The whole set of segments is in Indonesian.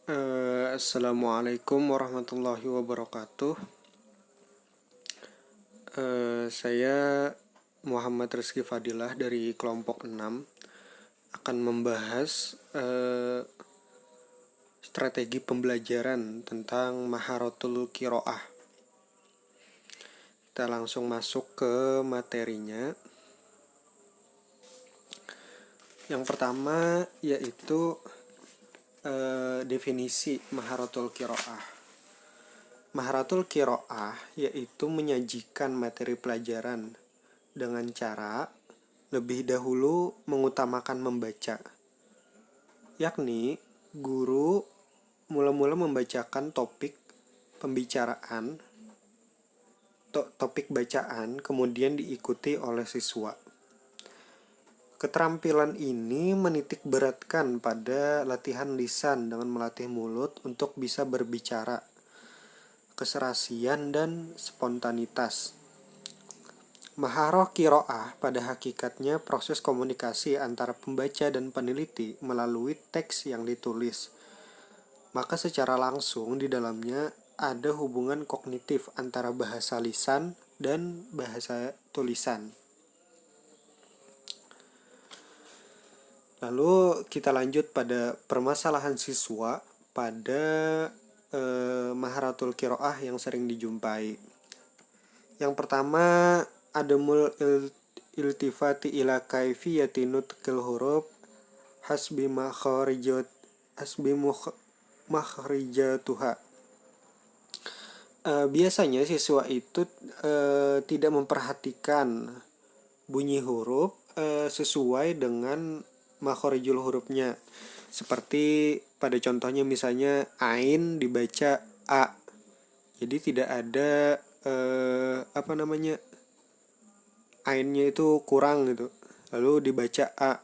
Assalamualaikum warahmatullahi wabarakatuh. Saya Muhammad Rizky Fadilah dari kelompok 6 akan membahas strategi pembelajaran tentang Maharotul Qiro'ah. Kita langsung masuk ke materinya. Yang pertama yaitu definisi Maharotul Qiro'ah. Maharatul Qiro'ah yaitu menyajikan materi pelajaran dengan cara lebih dahulu mengutamakan membaca, yakni guru mula-mula membacakan topik bacaan, kemudian diikuti oleh siswa. Keterampilan ini menitik beratkan pada latihan lisan dengan melatih mulut untuk bisa berbicara, keserasian dan spontanitas. Maharoh Qiro'ah pada hakikatnya proses komunikasi antara pembaca dan peneliti melalui teks yang ditulis. Maka secara langsung di dalamnya ada hubungan kognitif antara bahasa lisan dan bahasa tulisan. Lalu kita lanjut pada permasalahan siswa pada Maharatul Qiro'ah yang sering dijumpai. Yang pertama, adamul iltifati ila kaifiyati nutqil huruf hasbi makhrijatuha. Biasanya siswa itu tidak memperhatikan bunyi huruf sesuai dengan makhrijul hurufnya. Seperti pada contohnya misalnya ain dibaca a. Jadi tidak ada ainnya itu kurang gitu. Lalu dibaca a.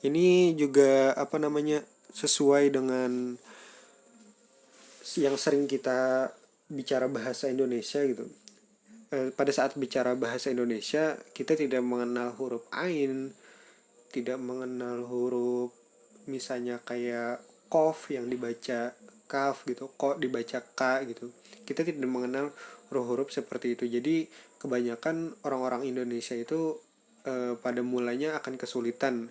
Ini juga sesuai dengan yang sering kita bicara bahasa Indonesia gitu. Pada saat bicara bahasa Indonesia kita tidak mengenal huruf ain, tidak mengenal huruf misalnya kayak kof yang dibaca kaf gitu, kok dibaca k gitu. Kita tidak mengenal huruf-huruf seperti itu. Jadi kebanyakan orang-orang Indonesia itu pada mulanya akan kesulitan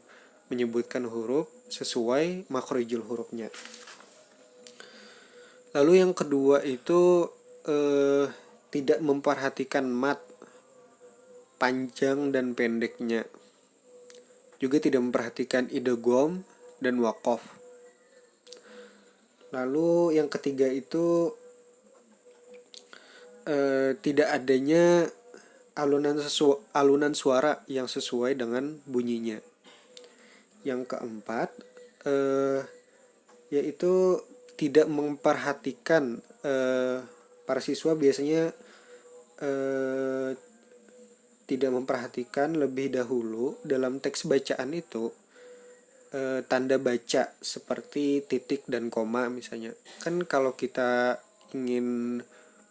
menyebutkan huruf sesuai makhrijul hurufnya. Lalu yang kedua itu tidak memperhatikan mat panjang dan pendeknya. Juga tidak memperhatikan idgham dan waqaf. Lalu yang ketiga itu tidak adanya alunan suara yang sesuai dengan bunyinya. Yang keempat yaitu tidak memperhatikan, para siswa biasanya tidak memperhatikan lebih dahulu dalam teks bacaan itu tanda baca seperti titik dan koma misalnya. Kan kalau kita ingin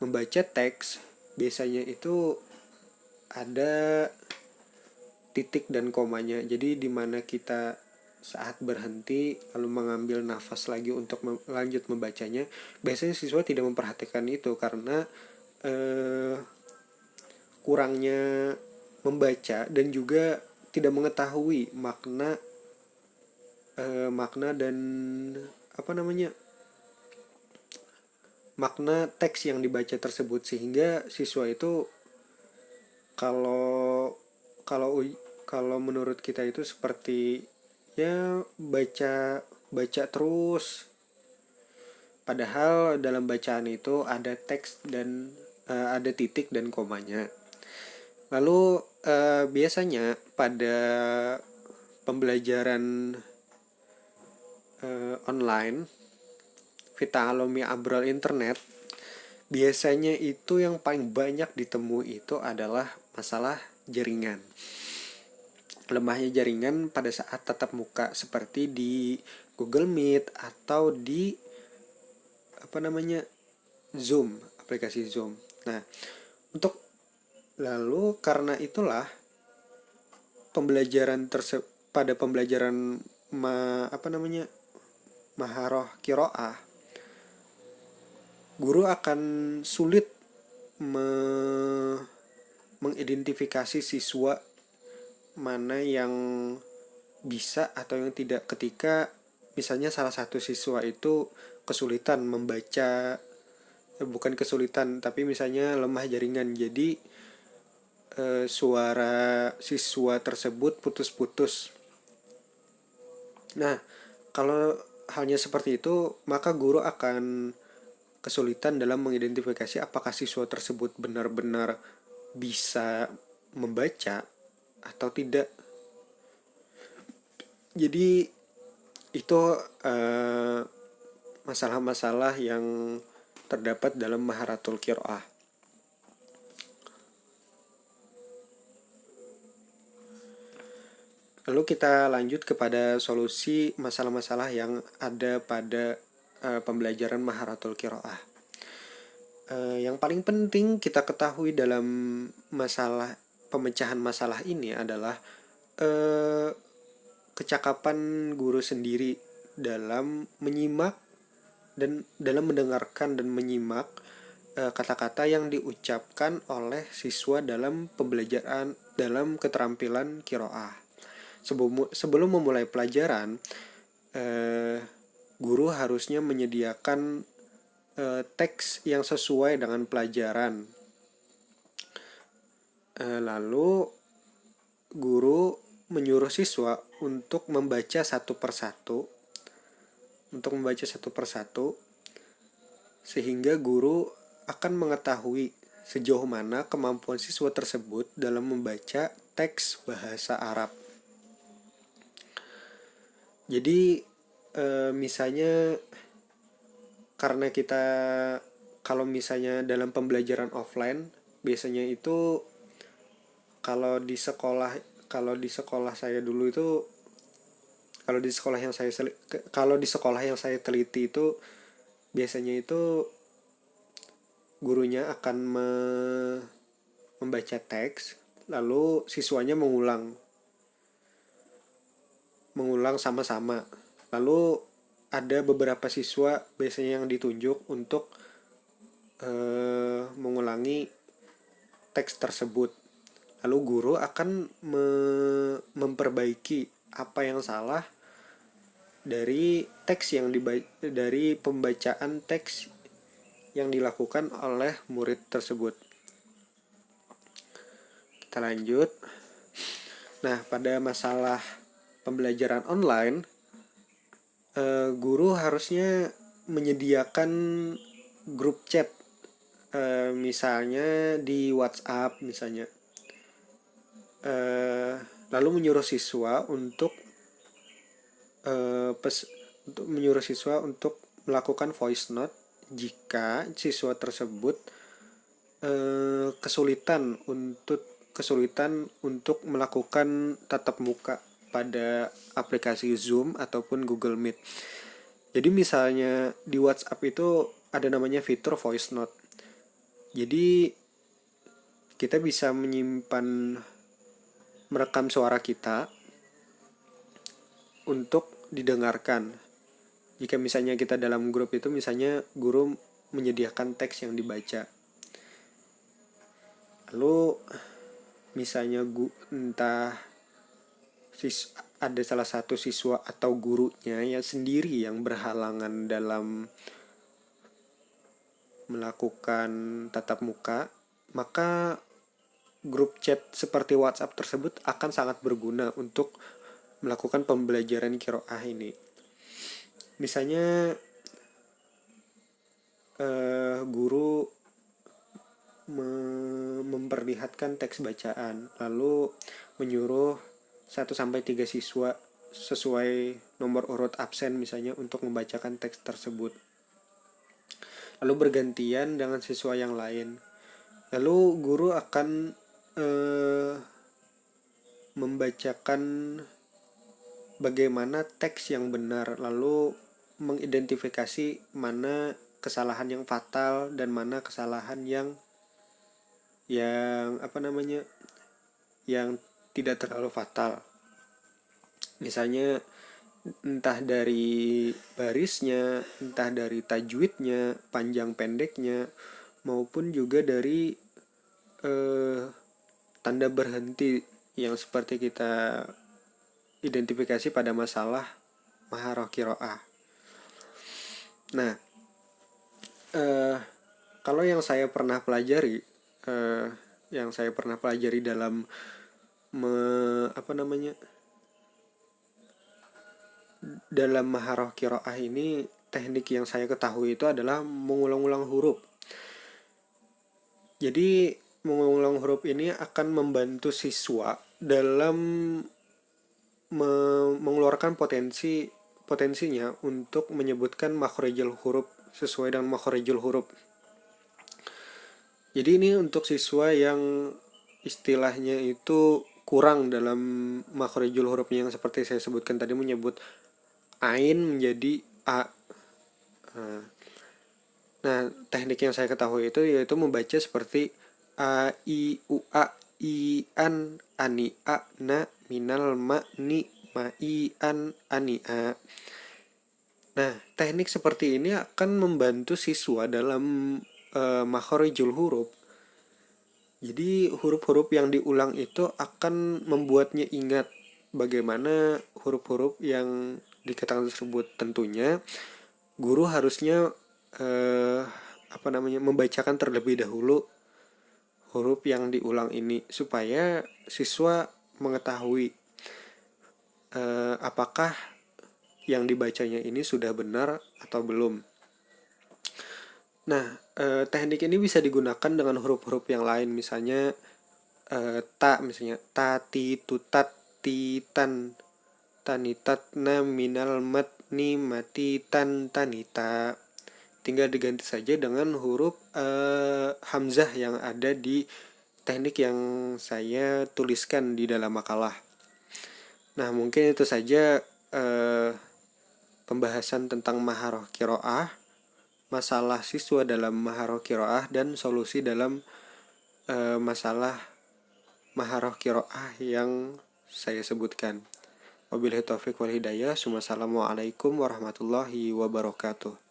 membaca teks biasanya itu ada titik dan komanya. Jadi di mana kita saat berhenti lalu mengambil nafas lagi untuk lanjut membacanya, biasanya siswa tidak memperhatikan itu karena kurangnya membaca dan juga tidak mengetahui makna dan makna teks yang dibaca tersebut, sehingga siswa itu kalau menurut kita itu seperti ya baca terus, padahal dalam bacaan itu ada teks dan ada titik dan komanya. Lalu biasanya pada pembelajaran online Fita'alumi Abral internet, biasanya itu yang paling banyak ditemui itu adalah masalah jaringan. Lemahnya jaringan pada saat tatap muka seperti di Google Meet atau di Zoom, aplikasi Zoom. Nah, lalu karena itulah pada pembelajaran Maharoh Qiro'ah guru akan sulit mengidentifikasi siswa mana yang bisa atau yang tidak ketika misalnya salah satu siswa itu kesulitan membaca, bukan kesulitan tapi misalnya lemah jaringan, jadi suara siswa tersebut putus-putus. Nah, kalau halnya seperti itu, maka guru akan kesulitan dalam mengidentifikasi apakah siswa tersebut benar-benar bisa membaca atau tidak. Jadi itu masalah-masalah yang terdapat dalam Maharatul Qiraah. Lalu kita lanjut kepada solusi masalah-masalah yang ada pada pembelajaran Maharatul Qiraah. Yang paling penting kita ketahui dalam masalah pemecahan masalah ini adalah kecakapan guru sendiri dalam menyimak dan dalam mendengarkan dan menyimak kata-kata yang diucapkan oleh siswa dalam pembelajaran dalam keterampilan qiraah. Sebelum memulai pelajaran, guru harusnya menyediakan teks yang sesuai dengan pelajaran. Lalu guru menyuruh siswa untuk membaca satu persatu, sehingga guru akan mengetahui sejauh mana kemampuan siswa tersebut dalam membaca teks bahasa Arab. Jadi misalnya karena kita kalau misalnya dalam pembelajaran offline biasanya itu kalau di sekolah saya dulu itu kalau di sekolah yang saya teliti itu biasanya itu gurunya akan membaca teks lalu siswanya mengulang sama-sama. Lalu ada beberapa siswa biasanya yang ditunjuk untuk mengulangi teks tersebut. Lalu guru akan memperbaiki apa yang salah dari dari pembacaan teks yang dilakukan oleh murid tersebut. Kita lanjut. Nah, pada masalah pembelajaran online, guru harusnya menyediakan grup chat, misalnya di WhatsApp misalnya, lalu menyuruh siswa untuk melakukan voice note jika siswa tersebut kesulitan untuk melakukan tatap muka pada aplikasi Zoom ataupun Google Meet. Jadi misalnya di WhatsApp itu ada namanya fitur voice note. Jadi kita bisa merekam suara kita untuk didengarkan. Jika misalnya kita dalam grup itu misalnya guru menyediakan teks yang dibaca. Lalu misalnya entah ada salah satu siswa atau gurunya yang sendiri yang berhalangan dalam melakukan tatap muka, maka grup chat seperti WhatsApp tersebut akan sangat berguna untuk melakukan pembelajaran qiraah ini. Misalnya guru memperlihatkan teks bacaan lalu menyuruh 1-3 siswa sesuai nomor urut absen misalnya untuk membacakan teks tersebut. Lalu bergantian dengan siswa yang lain. Lalu guru akan membacakan bagaimana teks yang benar, lalu mengidentifikasi mana kesalahan yang fatal dan mana kesalahan yang yang tidak terlalu fatal. Misalnya entah dari barisnya, entah dari tajwidnya, panjang pendeknya, maupun juga dari eh, tanda berhenti yang seperti kita identifikasi pada masalah maharah kiroah. Nah, eh, kalau yang saya pernah pelajari, eh, dalam apa namanya, dalam maharah kiroah ini, teknik yang saya ketahui itu adalah mengulang-ulang huruf. Jadi mengulang huruf ini akan membantu siswa dalam mengeluarkan potensinya untuk menyebutkan makhorijul huruf sesuai dengan makhorijul huruf. Jadi ini untuk siswa yang istilahnya itu kurang dalam makhorijul hurufnya, yang seperti saya sebutkan tadi, menyebut ain menjadi a. Nah, teknik yang saya ketahui itu yaitu membaca seperti a, i, u, a, i, an, ani, a, na, minal, ma, ni, ma, i, an, ani, a. Nah, teknik seperti ini akan membantu siswa dalam makhorijul huruf. Jadi huruf-huruf yang diulang itu akan membuatnya ingat bagaimana huruf-huruf yang dikatakan tersebut. Tentunya guru harusnya membacakan terlebih dahulu huruf yang diulang ini supaya siswa mengetahui apakah yang dibacanya ini sudah benar atau belum. Nah, teknik ini bisa digunakan dengan huruf-huruf yang lain, misalnya ta, misalnya tati, tutat, titan, tanitat, na, minal, mat, ni, mati, tan, tanita. Tinggal diganti saja dengan huruf hamzah yang ada di teknik yang saya tuliskan di dalam makalah. Nah, mungkin itu saja pembahasan tentang maharah kiroah, masalah siswa dalam maharah kiroah, dan solusi dalam masalah maharah kiroah yang saya sebutkan. Wabillahi taufiq wal hidayah. Wassalamualaikum warahmatullahi wabarakatuh.